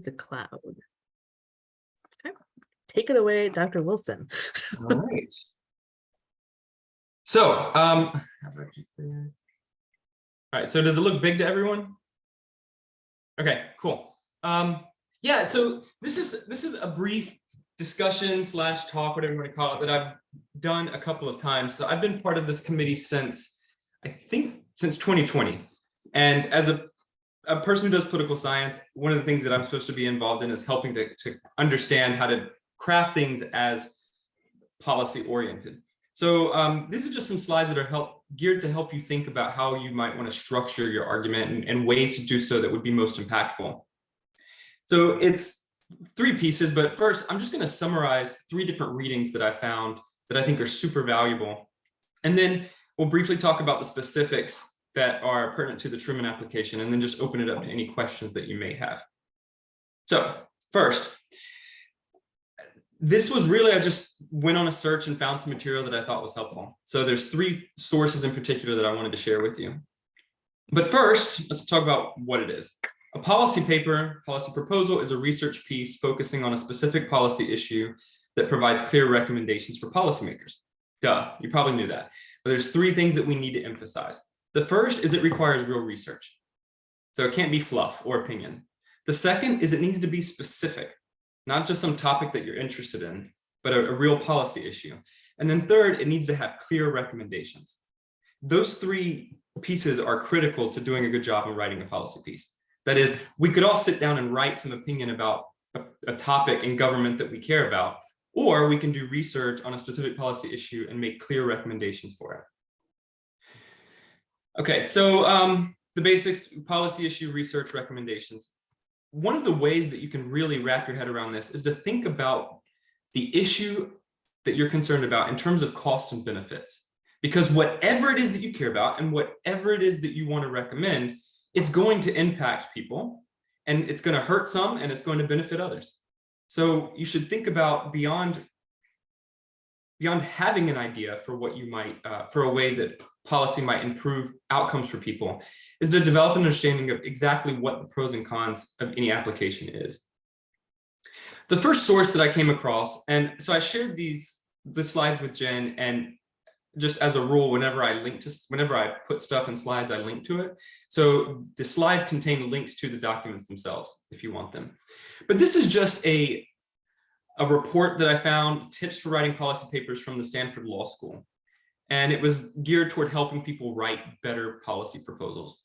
the cloud. Okay. Take it away, Dr. Wilson. All right. So, all right. So does it look big to everyone? Okay, cool. Yeah, so this is a brief discussion / talk, whatever you want to call it, that I've done a couple of times. So I've been part of this committee since, I think, since 2020. And as a person who does political science, one of the things that I'm supposed to be involved in is helping to understand how to craft things as policy oriented. So these are just some slides that are geared to help you think about how you might want to structure your argument and ways to do so that would be most impactful. So it's 3 pieces, but first I'm just going to summarize 3 different readings that I found that I think are super valuable. And then we'll briefly talk about the specifics that are pertinent to the Truman application, and then just open it up to any questions that you may have. So first, this was really, I just went on a search and found some material that I thought was helpful. So there's 3 sources in particular that I wanted to share with you. But first, let's talk about what it is. A policy paper, policy proposal, is a research piece focusing on a specific policy issue that provides clear recommendations for policymakers. Duh, you probably knew that. But there's 3 things that we need to emphasize. The first is it requires real research. So it can't be fluff or opinion. The second is it needs to be specific, not just some topic that you're interested in, but a real policy issue. And then third, it needs to have clear recommendations. Those 3 pieces are critical to doing a good job of writing a policy piece. That is, we could all sit down and write some opinion about a topic in government that we care about, or we can do research on a specific policy issue and make clear recommendations for it. Okay, so the basics: policy issue, research, recommendations. One of the ways that you can really wrap your head around this is to think about the issue that you're concerned about in terms of cost and benefits. Because whatever it is that you care about and whatever it is that you want to recommend, it's going to impact people, and it's going to hurt some and it's going to benefit others. So you should think about beyond having an idea for what you might, for a way that policy might improve outcomes for people, is to develop an understanding of exactly what the pros and cons of any application is. The first source that I came across, and so I shared the slides with Jen, and just as a rule, whenever I put stuff in slides, I link to it. So the slides contain links to the documents themselves if you want them. But this is just a report that I found, tips for writing policy papers from the Stanford Law School. And it was geared toward helping people write better policy proposals.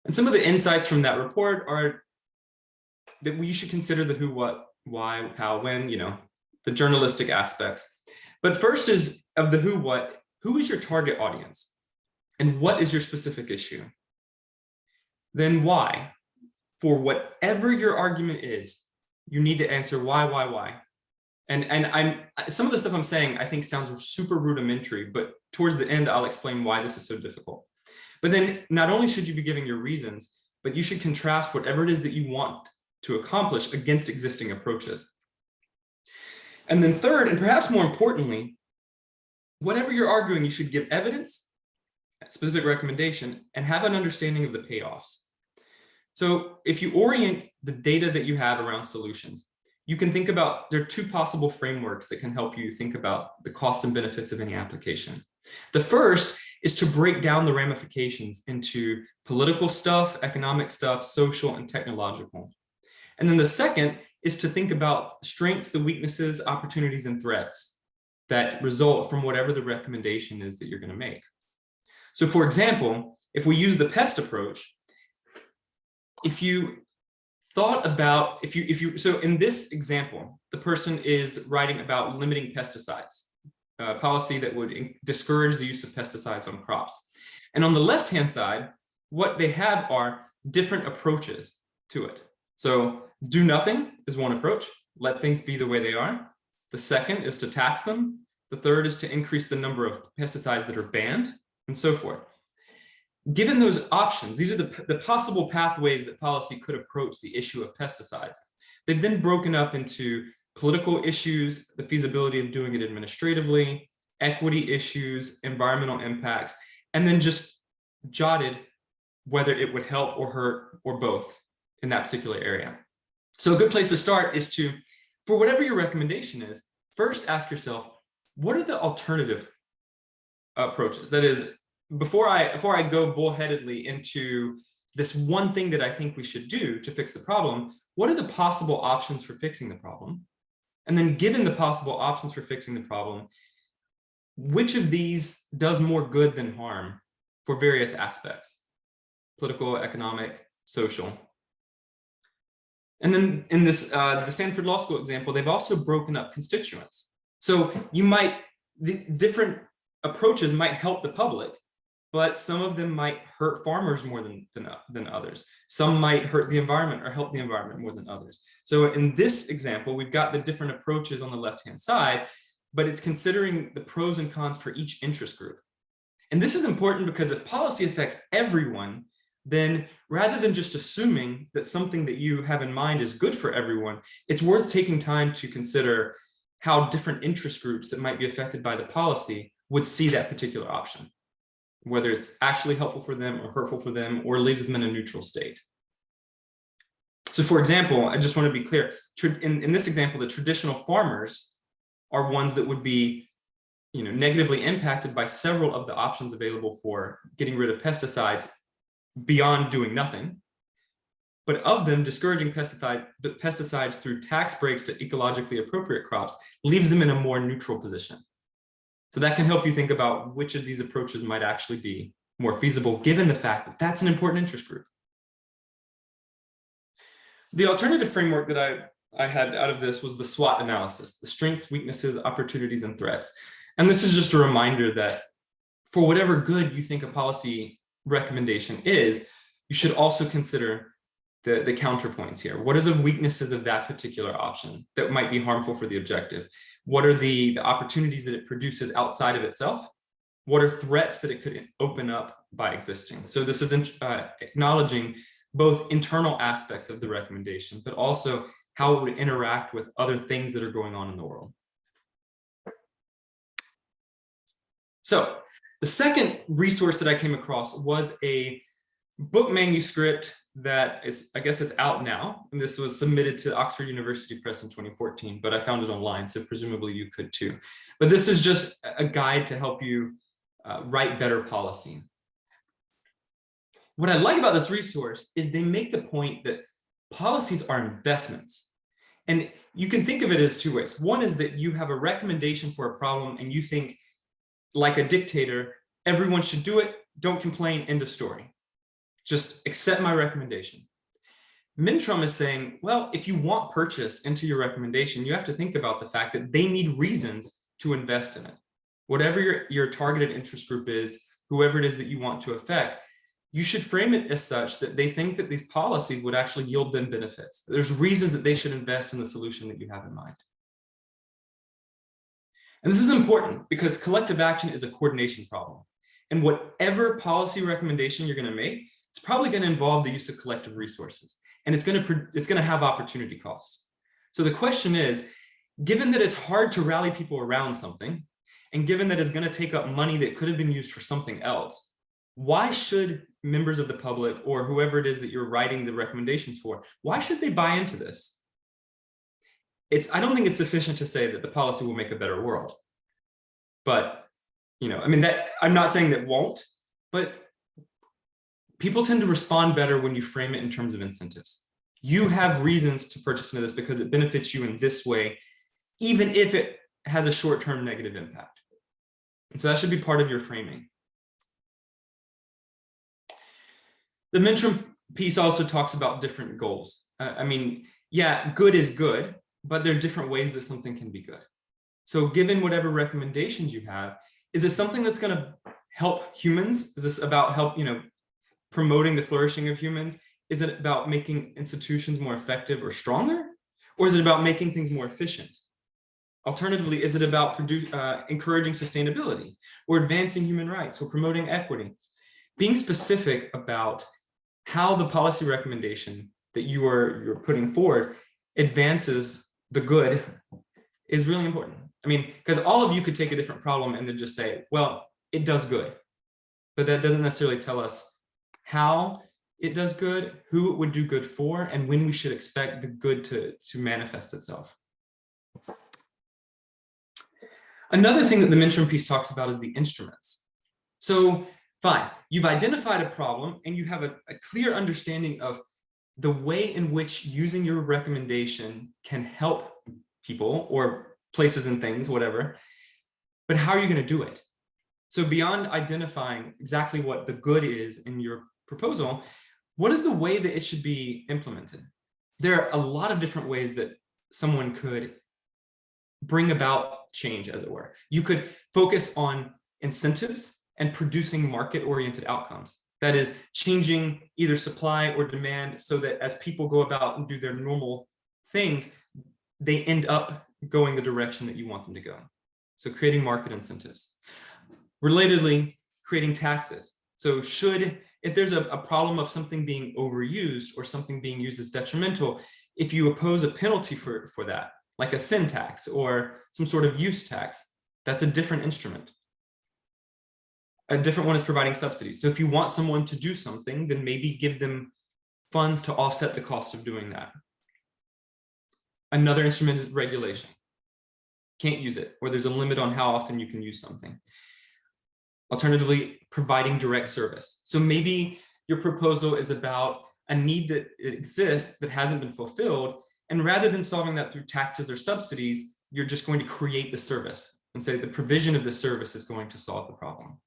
And some of the insights from that report are that you should consider the who, what, why, how, when, the journalistic aspects. But first is of the who, what, who is your target audience? And what is your specific issue? Then why? For whatever your argument is, you need to answer why. And some of the stuff I'm saying, I think sounds super rudimentary, but towards the end, I'll explain why this is so difficult. But then not only should you be giving your reasons, but you should contrast whatever it is that you want to accomplish against existing approaches. And then third, and perhaps more importantly, whatever you're arguing, you should give evidence, specific recommendation, and have an understanding of the payoffs. So if you orient the data that you have around solutions, you can think about, there are 2 possible frameworks that can help you think about the cost and benefits of any application. The first is to break down the ramifications into political stuff, economic stuff, social, and technological. And then the second is to think about strengths, the weaknesses, opportunities, and threats that result from whatever the recommendation is that you're going to make. So for example, if we use the pest approach, if you thought about, so in this example, the person is writing about limiting pesticides, a policy that would discourage the use of pesticides on crops. And on the left-hand side, what they have are different approaches to it. So do nothing is one approach, let things be the way they are. The second is to tax them. The third is to increase the number of pesticides that are banned, and so forth. Given those options, these are the possible pathways that policy could approach the issue of pesticides. They've then broken up into political issues, the feasibility of doing it administratively, equity issues, environmental impacts, and then just jotted whether it would help or hurt or both in that particular area. So a good place to start is to, for whatever your recommendation is, first ask yourself, what are the alternative approaches? That is, before I go bullheadedly into this one thing that I think we should do to fix the problem, what are the possible options for fixing the problem? And then given the possible options for fixing the problem, which of these does more good than harm for various aspects? Political, economic, social. And then in this, the Stanford Law School example, they've also broken up constituents. So different approaches might help the public, but some of them might hurt farmers more than others. Some might hurt the environment or help the environment more than others. So in this example, we've got the different approaches on the left-hand side, but it's considering the pros and cons for each interest group. And this is important because if policy affects everyone, then rather than just assuming that something that you have in mind is good for everyone, it's worth taking time to consider how different interest groups that might be affected by the policy would see that particular option, whether it's actually helpful for them or hurtful for them or leaves them in a neutral state. So for example, I just want to be clear, in this example, the traditional farmers are ones that would be negatively impacted by several of the options available for getting rid of pesticides beyond doing nothing. But of them, discouraging pesticides through tax breaks to ecologically appropriate crops leaves them in a more neutral position. So that can help you think about which of these approaches might actually be more feasible, given the fact that that's an important interest group. The alternative framework that I had out of this was the SWOT analysis, the strengths, weaknesses, opportunities, and threats. And this is just a reminder that for whatever good you think a policy recommendation is, you should also consider the counterpoints here. What are the weaknesses of that particular option that might be harmful for the objective? What are the opportunities that it produces outside of itself? What are threats that it could open up by existing? So this is acknowledging both internal aspects of the recommendation, but also how it would interact with other things that are going on in the world. So the second resource that I came across was a book manuscript that is, I guess it's out now, and this was submitted to Oxford University Press in 2014, but I found it online, so presumably you could too. But this is just a guide to help you write better policy. What I like about this resource is they make the point that policies are investments. And you can think of it as two ways. One is that you have a recommendation for a problem and you think, like a dictator, everyone should do it, don't complain, end of story. Just accept my recommendation. Mintrum is saying, well, if you want purchase into your recommendation, you have to think about the fact that they need reasons to invest in it. Whatever your targeted interest group is, whoever it is that you want to affect, you should frame it as such that they think that these policies would actually yield them benefits. There's reasons that they should invest in the solution that you have in mind. And this is important because collective action is a coordination problem. And whatever policy recommendation you're going to make, it's probably going to involve the use of collective resources. And it's going to have opportunity costs. So the question is, given that it's hard to rally people around something, and given that it's going to take up money that could have been used for something else, why should members of the public or whoever it is that you're writing the recommendations for, why should they buy into this? I don't think it's sufficient to say that the policy will make a better world. But, I'm not saying that won't, but people tend to respond better when you frame it in terms of incentives. You have reasons to purchase into this because it benefits you in this way, even if it has a short-term negative impact. And so that should be part of your framing. The Mintrum piece also talks about different goals. Good is good, but there are different ways that something can be good. So given whatever recommendations you have, is this something that's going to help humans? Is this about promoting the flourishing of humans? Is it about making institutions more effective or stronger? Or is it about making things more efficient? Alternatively, is it about encouraging sustainability or advancing human rights or promoting equity? Being specific about how the policy recommendation that you're putting forward advances the good is really important. Because all of you could take a different problem and then just say, well, it does good. But that doesn't necessarily tell us how it does good, who it would do good for, and when we should expect the good to manifest itself. Another thing that the mentoring piece talks about is the instruments. So fine, you've identified a problem and you have a clear understanding of the way in which using your recommendation can help people or places and things, whatever, but how are you going to do it? So beyond identifying exactly what the good is in your proposal, what is the way that it should be implemented? There are a lot of different ways that someone could bring about change, as it were. You could focus on incentives and producing market-oriented outcomes. That is, changing either supply or demand so that as people go about and do their normal things, they end up going the direction that you want them to go. So creating market incentives. Relatedly, creating taxes. So if there's a problem of something being overused or something being used as detrimental, if you oppose a penalty for that, like a sin tax or some sort of use tax, that's a different instrument. A different one is providing subsidies. So if you want someone to do something, then maybe give them funds to offset the cost of doing that. Another instrument is regulation. Can't use it, or there's a limit on how often you can use something. Alternatively, providing direct service. So maybe your proposal is about a need that exists that hasn't been fulfilled, and rather than solving that through taxes or subsidies, you're just going to create the service and say the provision of the service is going to solve the problem.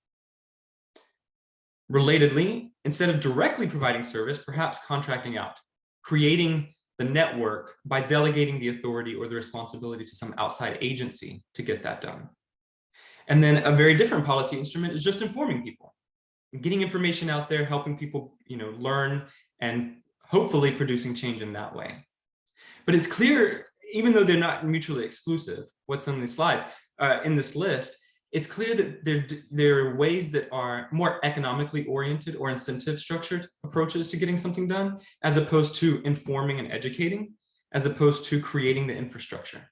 Relatedly, instead of directly providing service, perhaps contracting out, creating the network by delegating the authority or the responsibility to some outside agency to get that done. And then a very different policy instrument is just informing people, getting information out there, helping people, learn, and hopefully producing change in that way. But it's clear, even though they're not mutually exclusive, what's on these slides, in this list, it's clear that there are ways that are more economically oriented or incentive structured approaches to getting something done, as opposed to informing and educating, as opposed to creating the infrastructure.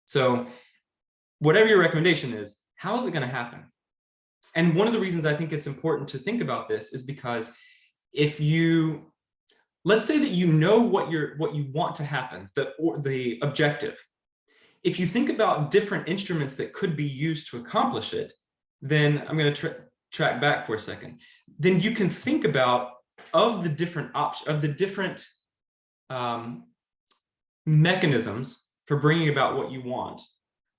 So whatever your recommendation is, how is it going to happen? And one of the reasons I think it's important to think about this is because let's say that you know what you want to happen, the objective. If you think about different instruments that could be used to accomplish it, then I'm going to track back for a second. Then you can think about the different mechanisms for bringing about what you want.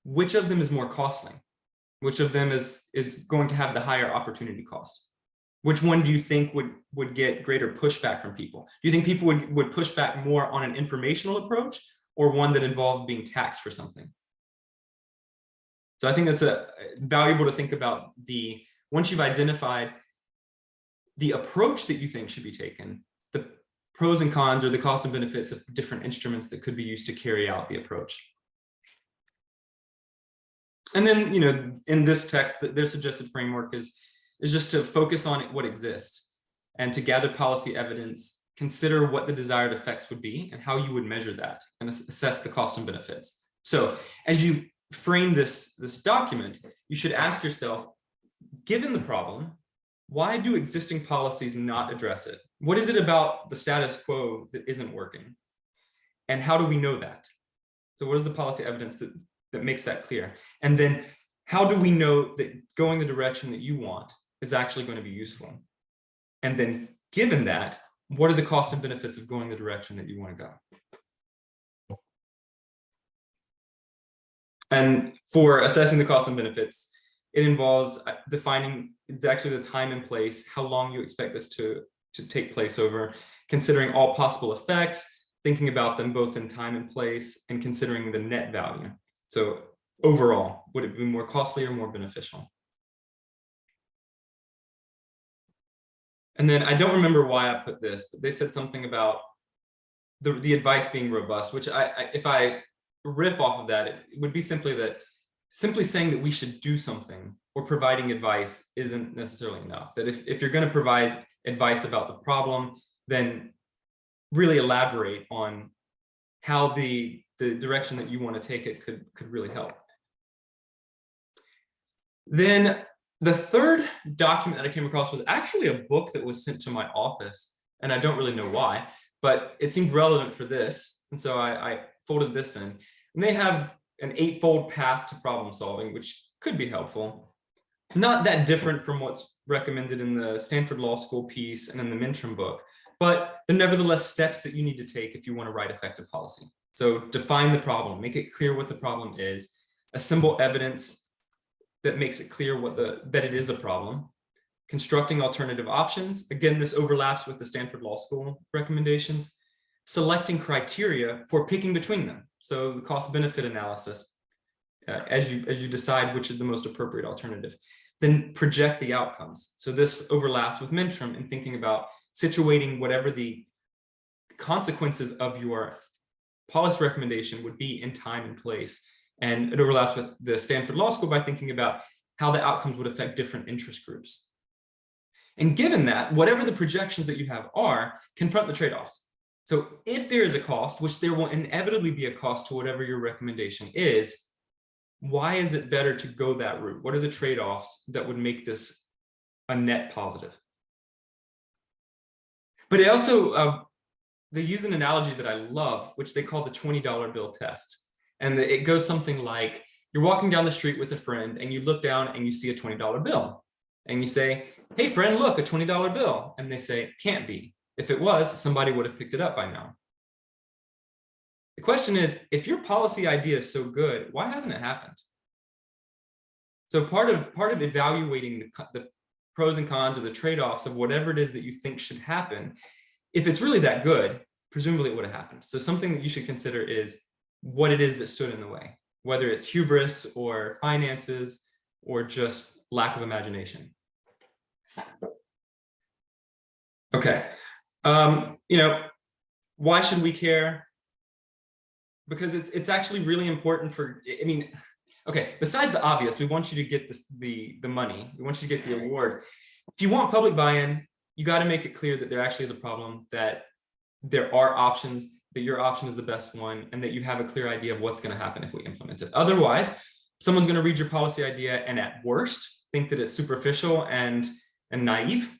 Which of them is more costly? Which of them is going to have the higher opportunity cost? Which one do you think would get greater pushback from people? Do you think people would push back more on an informational approach, or one that involves being taxed for something? So I think that's valuable to think about once you've identified the approach that you think should be taken, the pros and cons or the costs and benefits of different instruments that could be used to carry out the approach. And then, in this text, their suggested framework is just to focus on what exists and to gather policy evidence, consider what the desired effects would be and how you would measure that, and assess the cost and benefits. So as you frame this document, you should ask yourself, given the problem, why do existing policies not address it? What is it about the status quo that isn't working? And how do we know that? So what is the policy evidence that makes that clear? And then how do we know that going the direction that you want is actually going to be useful? And then given that, what are the costs and benefits of going the direction that you want to go? And for assessing the cost and benefits, it involves defining exactly the time and place, how long you expect this to take place over, considering all possible effects, thinking about them both in time and place, and considering the net value. So overall, would it be more costly or more beneficial? And then I don't remember why I put this, but they said something about the advice being robust, which if I riff off of that, it would be simply saying that we should do something or providing advice isn't necessarily enough. That if you're going to provide advice about the problem, then really elaborate on how the direction that you want to take it could really help. Then the third document that I came across was actually a book that was sent to my office and I don't really know why, but it seemed relevant for this. And so I folded this in. And they have an 8-fold path to problem solving, which could be helpful. Not that different from what's recommended in the Stanford Law School piece and in the Mentoring book, but they're nevertheless steps that you need to take if you want to write effective policy. So define the problem, make it clear what the problem is, assemble evidence that makes it clear that it is a problem, constructing alternative options. Again, this overlaps with the Stanford Law School recommendations, selecting criteria for picking between them. So the cost benefit analysis, as you decide which is the most appropriate alternative, then project the outcomes. So this overlaps with Mentoring in thinking about situating whatever the consequences of your policy recommendation would be in time and place. And it overlaps with the Stanford Law School by thinking about how the outcomes would affect different interest groups. And given that, whatever the projections that you have are, confront the trade-offs. So if there is a cost, which there will inevitably be a cost to whatever your recommendation is, why is it better to go that route? What are the trade-offs that would make this a net positive? But they also, they use an analogy that I love, which they call the $20 bill test. And it goes something like, you're walking down the street with a friend and you look down and you see a $20 bill. And you say, hey friend, look, a $20 bill. And they say, can't be. If it was, somebody would have picked it up by now. The question is, if your policy idea is so good, why hasn't it happened? So part of evaluating the pros and cons or the trade-offs of whatever it is that you think should happen, if it's really that good, presumably it would have happened. So something that you should consider is what it is that stood in the way, whether it's hubris or finances or just lack of imagination. Okay, why should we care? Because it's actually really important for, okay, besides the obvious, we want you to get the money, we want you to get the award. If you want public buy-in, you got to make it clear that there actually is a problem, that there are options, that your option is the best one, and that you have a clear idea of what's going to happen if we implement it. Otherwise, someone's going to read your policy idea and at worst think that it's superficial and naive,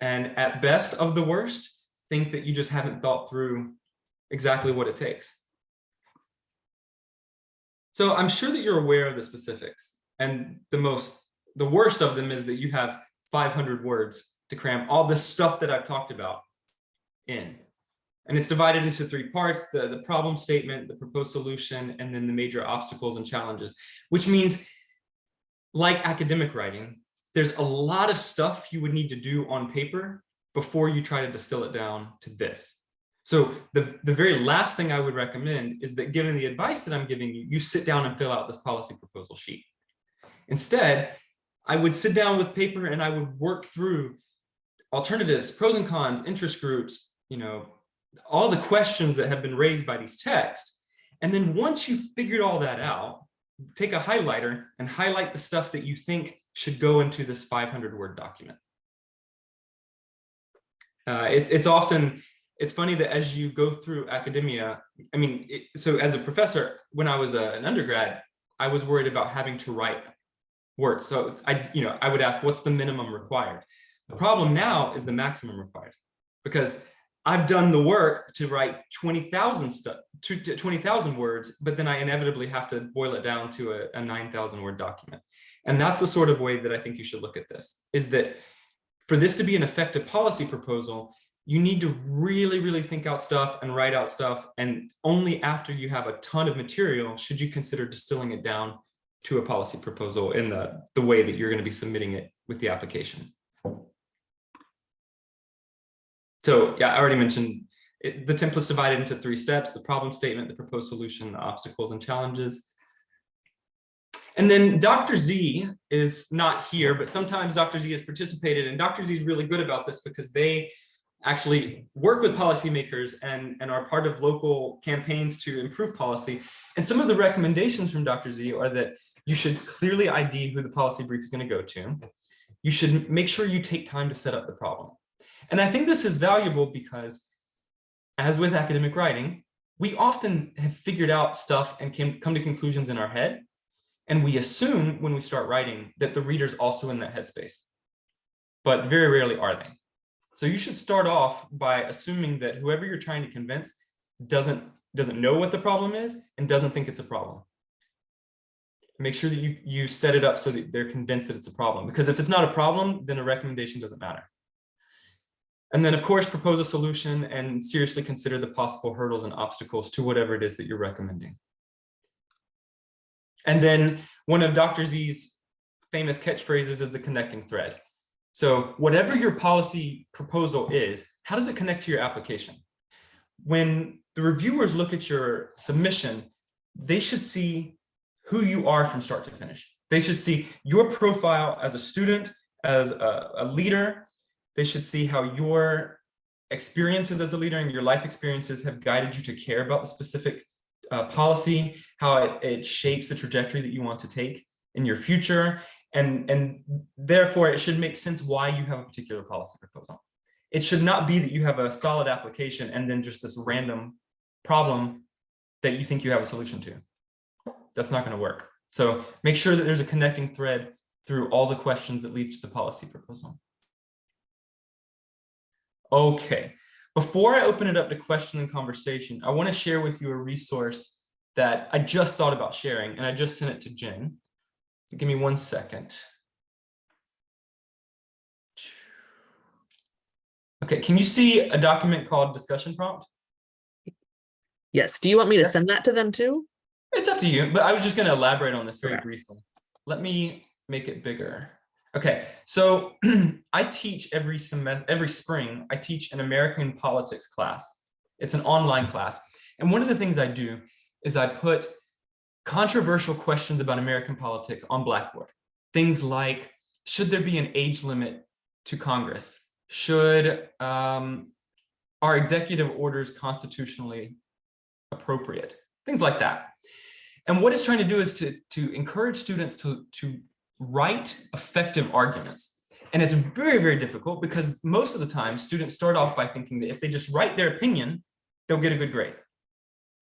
and at best of the worst think that you just haven't thought through exactly what it takes. So I'm sure that you're aware of the specifics, and the worst of them is that you have 500 words to cram all this stuff that I've talked about in. And it's divided into 3 parts: the problem statement, the proposed solution, and then the major obstacles and challenges, which means, like academic writing, there's a lot of stuff you would need to do on paper before you try to distill it down to this. So the very last thing I would recommend is that, given the advice that I'm giving you, you sit down and fill out this policy proposal sheet. Instead, I would sit down with paper and I would work through alternatives, pros and cons, interest groups, all the questions that have been raised by these texts. And then once you've figured all that out, take a highlighter and highlight the stuff that you think should go into this 500-word document. It's funny that as you go through academia, so as a professor, when I was an undergrad, I was worried about having to write words. So I would ask, what's the minimum required? The problem now is the maximum required, because I've done the work to write 20,000 words, but then I inevitably have to boil it down to a 9,000 word document. And that's the sort of way that I think you should look at this, is that for this to be an effective policy proposal, you need to really, really think out stuff and write out stuff. And only after you have a ton of material should you consider distilling it down to a policy proposal in the way that you're going to be submitting it with the application. So yeah, I already mentioned the template's divided into 3 steps: the problem statement, the proposed solution, the obstacles and challenges. And then Dr. Z is not here, but sometimes Dr. Z has participated, and Dr. Z is really good about this because they actually work with policymakers and are part of local campaigns to improve policy. And some of the recommendations from Dr. Z are that you should clearly ID who the policy brief is going to go to. You should make sure you take time to set up the problem. And I think this is valuable because, as with academic writing, we often have figured out stuff and can come to conclusions in our head. And we assume when we start writing that the reader's also in that headspace, but very rarely are they. So you should start off by assuming that whoever you're trying to convince doesn't know what the problem is and doesn't think it's a problem. Make sure that you set it up so that they're convinced that it's a problem, because if it's not a problem, then a recommendation doesn't matter. And then, of course, propose a solution and seriously consider the possible hurdles and obstacles to whatever it is that you're recommending. And then one of Dr. Z's famous catchphrases is the connecting thread. So whatever your policy proposal is, how does it connect to your application? When the reviewers look at your submission, they should see who you are from start to finish. They should see your profile as a student, as a leader. They should see how your experiences as a leader and your life experiences have guided you to care about the specific policy, how it shapes the trajectory that you want to take in your future. And therefore, it should make sense why you have a particular policy proposal. It should not be that you have a solid application and then just this random problem that you think you have a solution to. That's not going to work. So make sure that there's a connecting thread through all the questions that leads to the policy proposal. Okay, before I open it up to question and conversation, I want to share with you a resource that I just thought about sharing, and I just sent it to Jen. So give me 1 second. Okay, can you see a document called discussion prompt? Yes. Do you want me to send that to them too? It's up to you, but I was just going to elaborate on this very Okay. briefly. Let me make it bigger. Okay, so I teach every spring, I teach an American politics class. It's an online class. And one of the things I do is I put controversial questions about American politics on Blackboard. Things like, should there be an age limit to Congress? Should are executive orders constitutionally appropriate? Things like that. And what it's trying to do is to encourage students to write effective arguments. And it's very, very difficult because most of the time students start off by thinking that if they just write their opinion, they'll get a good grade.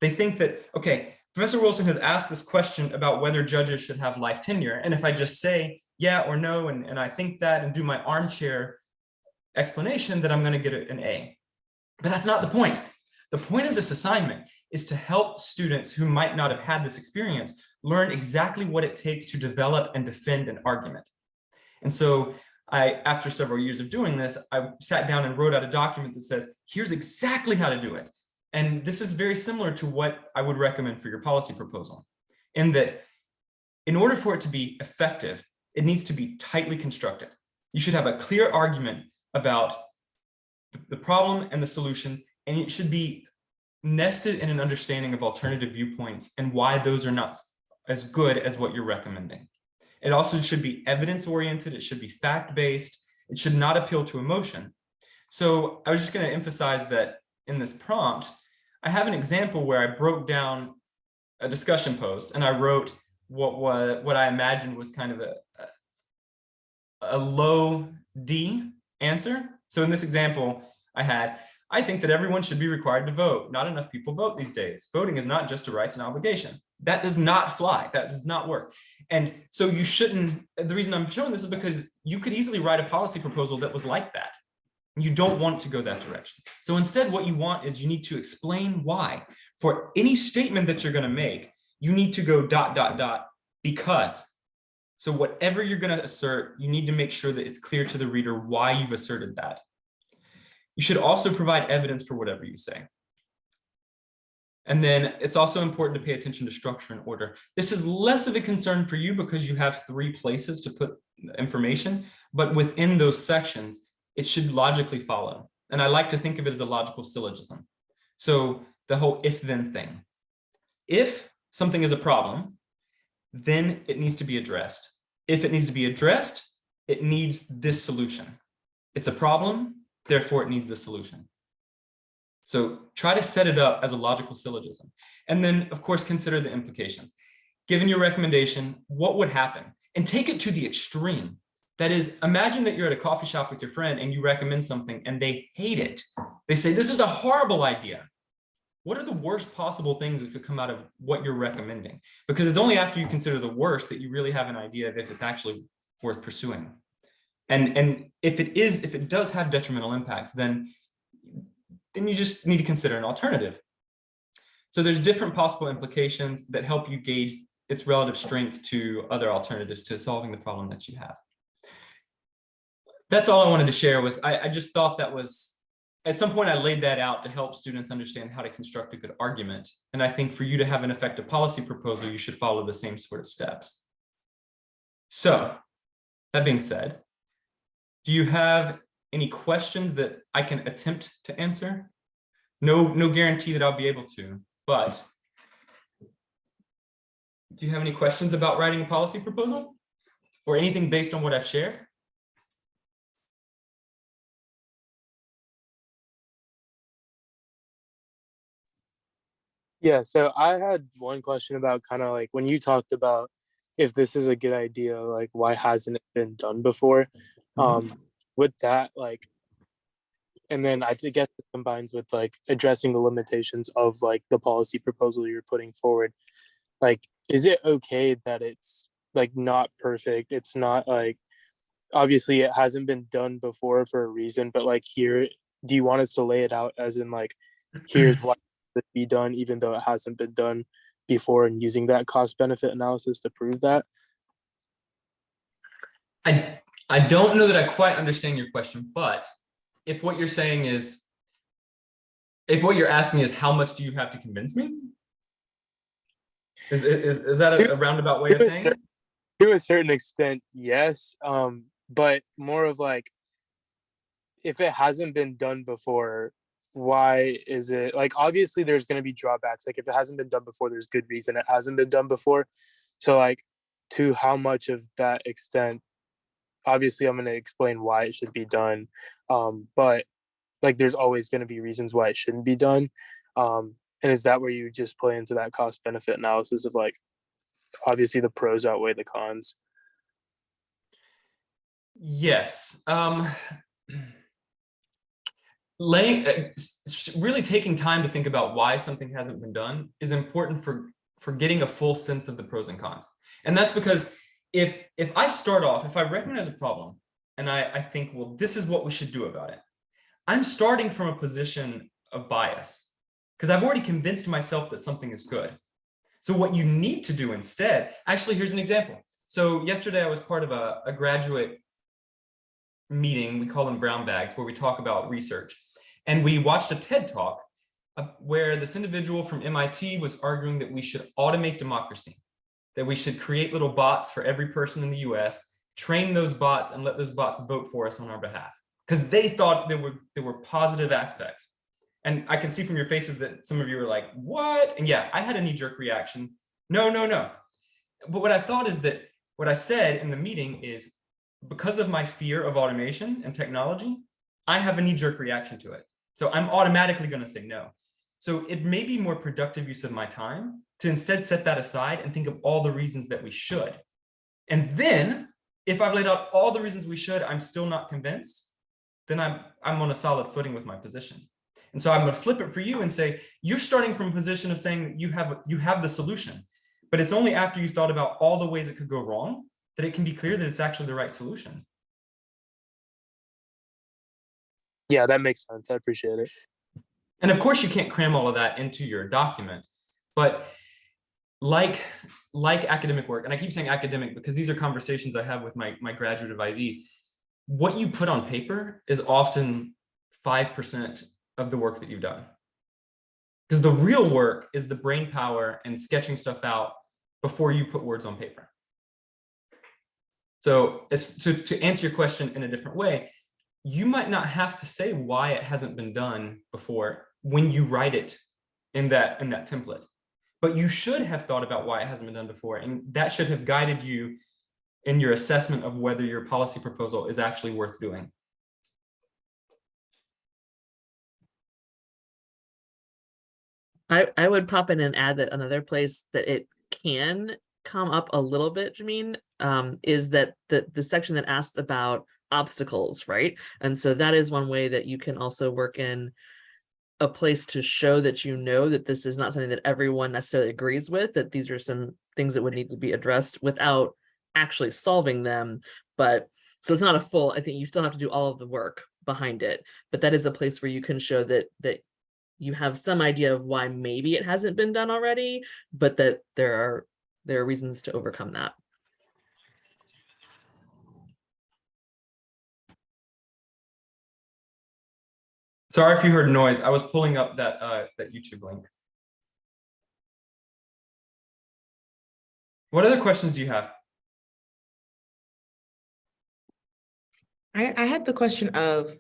They think that, okay, Professor Wilson has asked this question about whether judges should have life tenure. And if I just say yeah or no, and I think that and do my armchair explanation, that I'm going to get an A. But that's not the point. The point of this assignment is to help students who might not have had this experience learn exactly what it takes to develop and defend an argument. And so after several years of doing this, I sat down and wrote out a document that says, here's exactly how to do it. And this is very similar to what I would recommend for your policy proposal, in that in order for it to be effective, it needs to be tightly constructed. You should have a clear argument about the problem and the solutions, and it should be nested in an understanding of alternative viewpoints and why those are not as good as what you're recommending. It also should be evidence-oriented. It should be fact-based. It should not appeal to emotion. So I was just going to emphasize that in this prompt, I have an example where I broke down a discussion post and I wrote what I imagined was kind of a low D answer. So in this example, I think that everyone should be required to vote. Not enough people vote these days. Voting is not just a right, it's an obligation. That does not fly. That does not work. And so you shouldn't, the reason I'm showing this is because you could easily write a policy proposal that was like that. You don't want to go that direction. So instead, what you want is you need to explain why. For any statement that you're going to make, you need to go ... because. So whatever you're going to assert, you need to make sure that it's clear to the reader why you've asserted that. You should also provide evidence for whatever you say. And then it's also important to pay attention to structure and order. This is less of a concern for you because you have 3 places to put information, but within those sections, it should logically follow. And I like to think of it as a logical syllogism. So the whole if-then thing. If something is a problem, then it needs to be addressed. If it needs to be addressed, it needs this solution. It's a problem, therefore it needs this solution. So try to set it up as a logical syllogism. And then, of course, consider the implications. Given your recommendation, what would happen? And take it to the extreme. That is, imagine that you're at a coffee shop with your friend and you recommend something and they hate it. They say, this is a horrible idea. What are the worst possible things that could come out of what you're recommending? Because it's only after you consider the worst that you really have an idea of if it's actually worth pursuing. And if it does have detrimental impacts, then you just need to consider an alternative. So there's different possible implications that help you gauge its relative strength to other alternatives to solving the problem that you have. That's all I wanted to share. Was I just thought that was, at some point I laid that out to help students understand how to construct a good argument. And I think for you to have an effective policy proposal, you should follow the same sort of steps. So that being said, do you have any questions that I can attempt to answer? No guarantee that I'll be able to, but do you have any questions about writing a policy proposal or anything based on what I've shared? Yeah, so I had one question about kind of like when you talked about if this is a good idea, like why hasn't it been done before? With that, like, and then I guess it combines with like addressing the limitations of like the policy proposal you're putting forward. Like, is it okay that it's like not perfect? It's not like, obviously it hasn't been done before for a reason, but like here, do you want us to lay it out as in like, here's why it be done, even though it hasn't been done before, and using that cost benefit analysis to prove that? I don't know that I quite understand your question, but if what you're saying is, if what you're asking is how much do you have to convince me? Is that a roundabout way of saying it? To a certain extent, yes. But more of like, if it hasn't been done before, why is it like, obviously there's going to be drawbacks. Like if it hasn't been done before, there's good reason it hasn't been done before. So like, to how much of that extent, obviously I'm going to explain why it should be done. But like there's always going to be reasons why it shouldn't be done. And is that where you just play into that cost benefit analysis of like, obviously the pros outweigh the cons? Yes. Really taking time to think about why something hasn't been done is important for getting a full sense of the pros and cons. And that's because if I start off, if I recognize a problem and I think, well, this is what we should do about it, I'm starting from a position of bias because I've already convinced myself that something is good. So what you need to do instead, actually, here's an example. So yesterday I was part of a graduate meeting, we call them brown bags, where we talk about research. And we watched a TED talk where this individual from MIT was arguing that we should automate democracy, that we should create little bots for every person in the US, train those bots and let those bots vote for us on our behalf. Because they thought there were positive aspects. And I can see from your faces that some of you were like, what? And yeah, I had a knee-jerk reaction. No. But what I thought is that what I said in the meeting is, because of my fear of automation and technology, I have a knee-jerk reaction to it. So I'm automatically going to say no. So it may be more productive use of my time to instead set that aside and think of all the reasons that we should. And then if I've laid out all the reasons we should, I'm still not convinced, then I'm on a solid footing with my position. And so I'm going to flip it for you and say, you're starting from a position of saying that you have the solution, but it's only after you thought about all the ways it could go wrong that it can be clear that it's actually the right solution. Yeah, that makes sense. I appreciate it. And of course, you can't cram all of that into your document, but like academic work, and I keep saying academic because these are conversations I have with my graduate advisees, what you put on paper is often 5% of the work that you've done. Because the real work is the brain power and sketching stuff out before you put words on paper. So to answer your question in a different way, you might not have to say why it hasn't been done before when you write it in that template, but you should have thought about why it hasn't been done before, and that should have guided you in your assessment of whether your policy proposal is actually worth doing. I would pop in and add that another place that it can come up a little bit, Jameen, is that the section that asks about obstacles, right? And so that is one way that you can also work in a place to show that you know that this is not something that everyone necessarily agrees with, that these are some things that would need to be addressed without actually solving them. But So it's not a full, I think you still have to do all of the work behind it, but that is a place where you can show that you have some idea of why maybe it hasn't been done already, but that there are reasons to overcome that. Sorry if you heard noise. I was pulling up that YouTube link. What other questions do you have? I had the question of,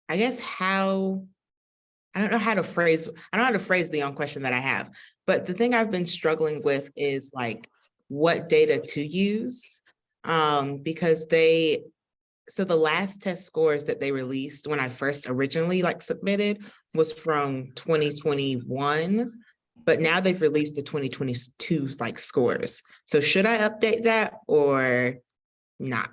I guess I don't know how to phrase the own question that I have, but the thing I've been struggling with is like what data to use. Because so the last test scores that they released when I first originally like submitted was from 2021, but now they've released the 2022 like scores. So should I update that or not?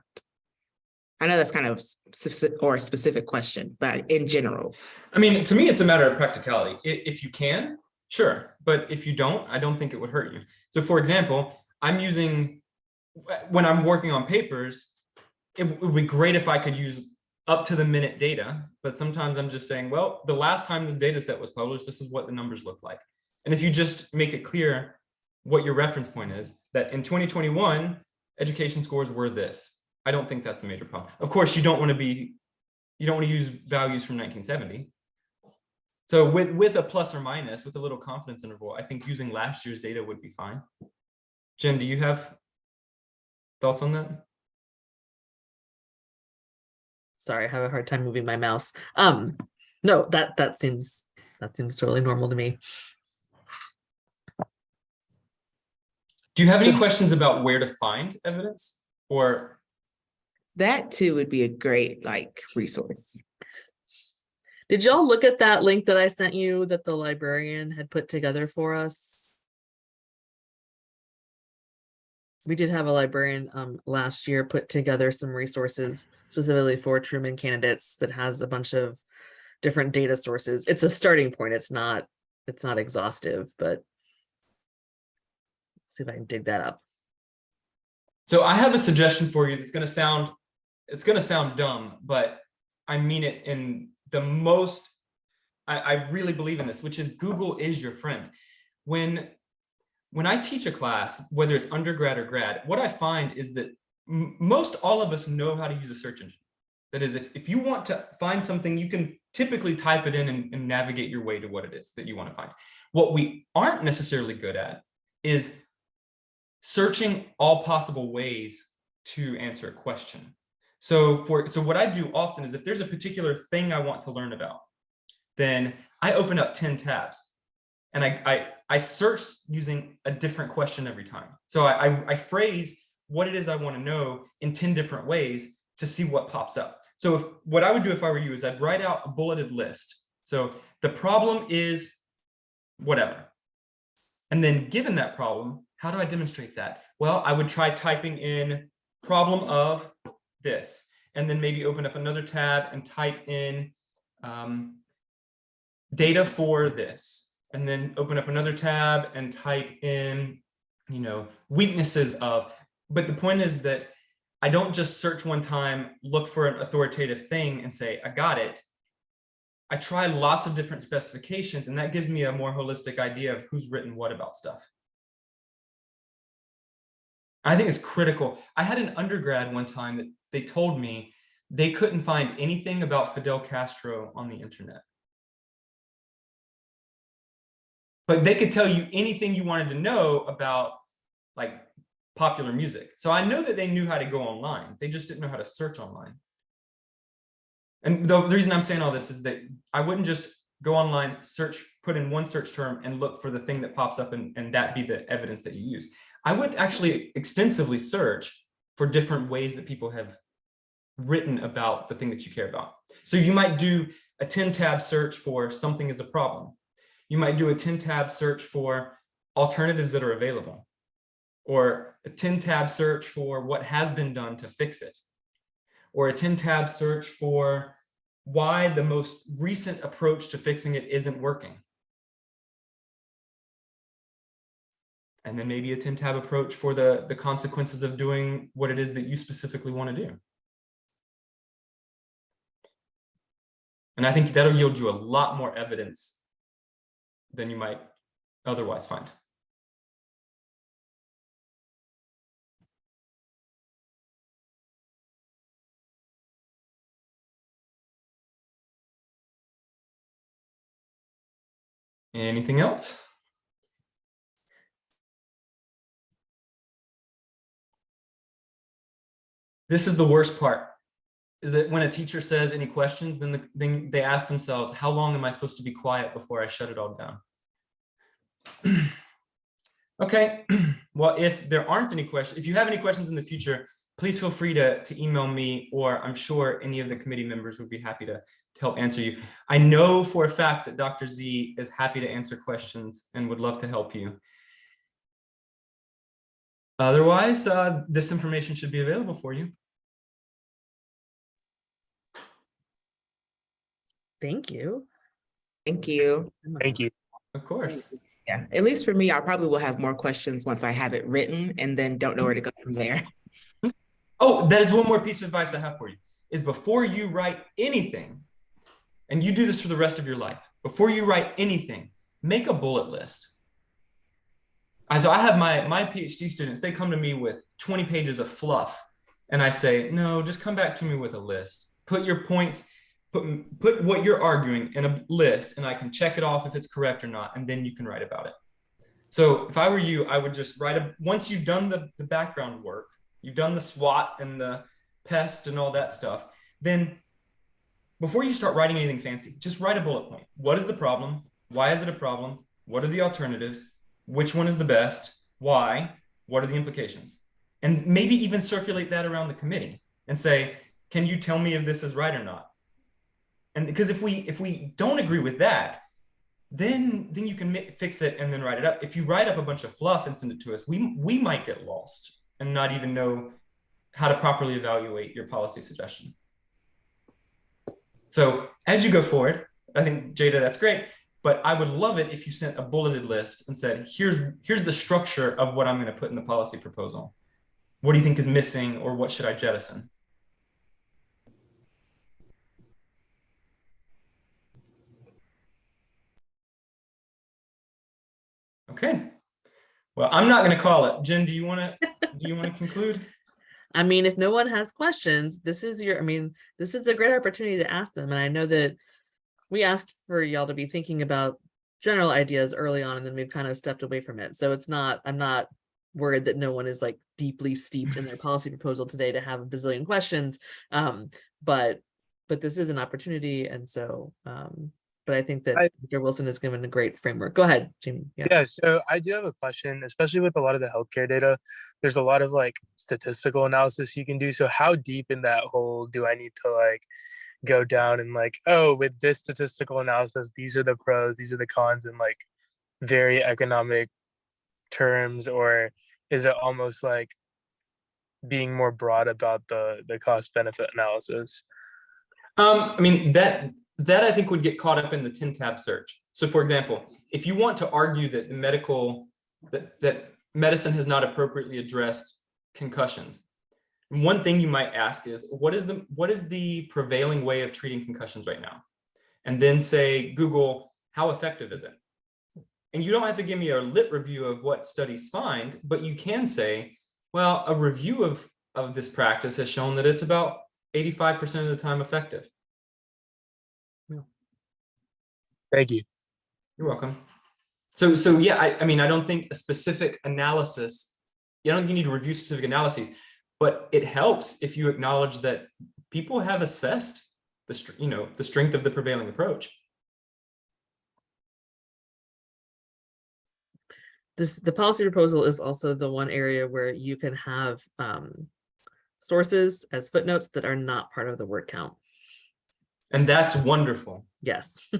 I know that's kind of a specific question, but in general. I mean, to me, it's a matter of practicality. If you can, sure. But if you don't, I don't think it would hurt you. So for example, when I'm working on papers, it would be great if I could use up to the minute data, but sometimes I'm just saying, well, the last time this data set was published, this is what the numbers look like. And if you just make it clear what your reference point is, that in 2021, education scores were this, I don't think that's a major problem. Of course, you don't want to use values from 1970. So with a plus or minus, with a little confidence interval, I think using last year's data would be fine. Jen, do you have thoughts on that? Sorry, I have a hard time moving my mouse. No, that seems totally normal to me. Do you have any questions about where to find evidence? Or that too would be a great like resource. Did y'all look at that link that I sent you that the librarian had put together for us? We did have a librarian last year put together some resources specifically for Truman candidates that has a bunch of different data sources. It's a starting point. It's not exhaustive, but let's see if I can dig that up. so I have a suggestion for you that's going to sound dumb, but I mean it in the most, I really believe in this, which is Google is your friend. When I teach a class, whether it's undergrad or grad, what I find is that most all of us know how to use a search engine. That is, if you want to find something, you can typically type it in and navigate your way to what it is that you want to find. What we aren't necessarily good at is searching all possible ways to answer a question. So what I do often is if there's a particular thing I want to learn about, then I open up 10 tabs. And I searched using a different question every time. So I phrase what it is I want to know in 10 different ways to see what pops up. So what I would do if I were you is I'd write out a bulleted list. So the problem is whatever. And then given that problem, how do I demonstrate that? Well, I would try typing in problem of this, and then maybe open up another tab and type in data for this. And then open up another tab and type in, weaknesses of, but the point is that I don't just search one time, look for an authoritative thing and say, I got it. I try lots of different specifications, and that gives me a more holistic idea of who's written what about stuff. I think it's critical. I had an undergrad one time that they told me they couldn't find anything about Fidel Castro on the internet. But they could tell you anything you wanted to know about like popular music. So I know that they knew how to go online. They just didn't know how to search online. And the reason I'm saying all this is that I wouldn't just go online, search, put in one search term and look for the thing that pops up and that be the evidence that you use. I would actually extensively search for different ways that people have written about the thing that you care about. So you might do a 10-tab search for something is a problem. You might do a 10-tab search for alternatives that are available, or a 10-tab search for what has been done to fix it, or a 10-tab search for why the most recent approach to fixing it isn't working. And then maybe a 10-tab approach for the consequences of doing what it is that you specifically want to do. And I think that'll yield you a lot more evidence than you might otherwise find. Anything else? This is the worst part, is that when a teacher says any questions, then they ask themselves, how long am I supposed to be quiet before I shut it all down? Okay, well, if there aren't any questions, if you have any questions in the future, please feel free to email me, or I'm sure any of the committee members would be happy to help answer you. I know for a fact that Dr. Z is happy to answer questions and would love to help you. Otherwise, this information should be available for you. Thank you. Thank you. Thank you. Of course. Yeah, at least for me, I probably will have more questions once I have it written and then don't know where to go from there. Oh, that is one more piece of advice I have for you, is before you write anything, and you do this for the rest of your life, before you write anything, make a bullet list. So I have my PhD students, they come to me with 20 pages of fluff, and I say, no, just come back to me with a list. Put your points, put what you're arguing in a list, and I can check it off if it's correct or not, and then you can write about it. So if I were you, I would just once you've done the background work, you've done the SWOT and the PEST and all that stuff, then before you start writing anything fancy, just write a bullet point. What is the problem? Why is it a problem? What are the alternatives? Which one is the best? Why? What are the implications? And maybe even circulate that around the committee and say, can you tell me if this is right or not? And because if we don't agree with that, then you can fix it and then write it up. If you write up a bunch of fluff and send it to us, we might get lost and not even know how to properly evaluate your policy suggestion. So as you go forward, I think, Jada, that's great, but I would love it if you sent a bulleted list and said, here's the structure of what I'm going to put in the policy proposal. What do you think is missing, or what should I jettison? Okay. Well, I'm not going to call it. Jen, do you want to conclude? I mean, if no one has questions, this is a great opportunity to ask them. And I know that we asked for y'all to be thinking about general ideas early on, and then we've kind of stepped away from it. So I'm not worried that no one is like deeply steeped in their policy proposal today to have a bazillion questions. But this is an opportunity. And so, but I think that Dr. Wilson has given a great framework. Go ahead, Jamie. Yeah, so I do have a question, especially with a lot of the healthcare data. There's a lot of like statistical analysis you can do. So how deep in that hole do I need to like go down and like, oh, with this statistical analysis, these are the pros, these are the cons, in like very economic terms? Or is it almost like being more broad about the cost benefit analysis? I mean, that I think would get caught up in the 10-tab search. So for example, if you want to argue that that medicine has not appropriately addressed concussions, one thing you might ask is, what is the prevailing way of treating concussions right now? And then say, Google, how effective is it? And you don't have to give me a lit review of what studies find, but you can say, well, a review of this practice has shown that it's about 85% of the time effective. Thank you. You're welcome. So yeah, I mean, I don't think a specific analysis, I don't think you need to review specific analyses, but it helps if you acknowledge that people have assessed the strength of the prevailing approach. The policy proposal is also the one area where you can have sources as footnotes that are not part of the word count. And that's wonderful. Yes.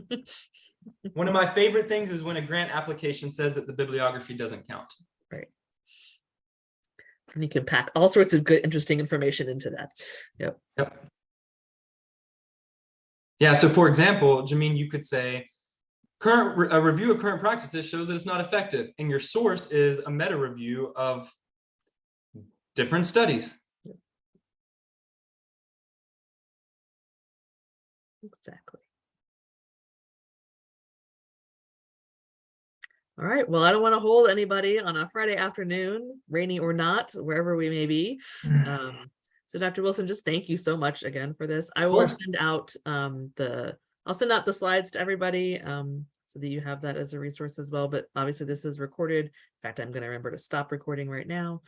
One of my favorite things is when a grant application says that the bibliography doesn't count. Right. And you can pack all sorts of good, interesting information into that. Yep. Yeah, so for example, Jameen, you could say, A review of current practices shows that it's not effective, and your source is a meta review of different studies. Exactly. All right. Well, I don't want to hold anybody on a Friday afternoon, rainy or not, wherever we may be. So Dr. Wilson, just thank you so much again for this. I will course. send out I'll send out the slides to everybody so that you have that as a resource as well. But obviously this is recorded. In fact, I'm going to remember to stop recording right now.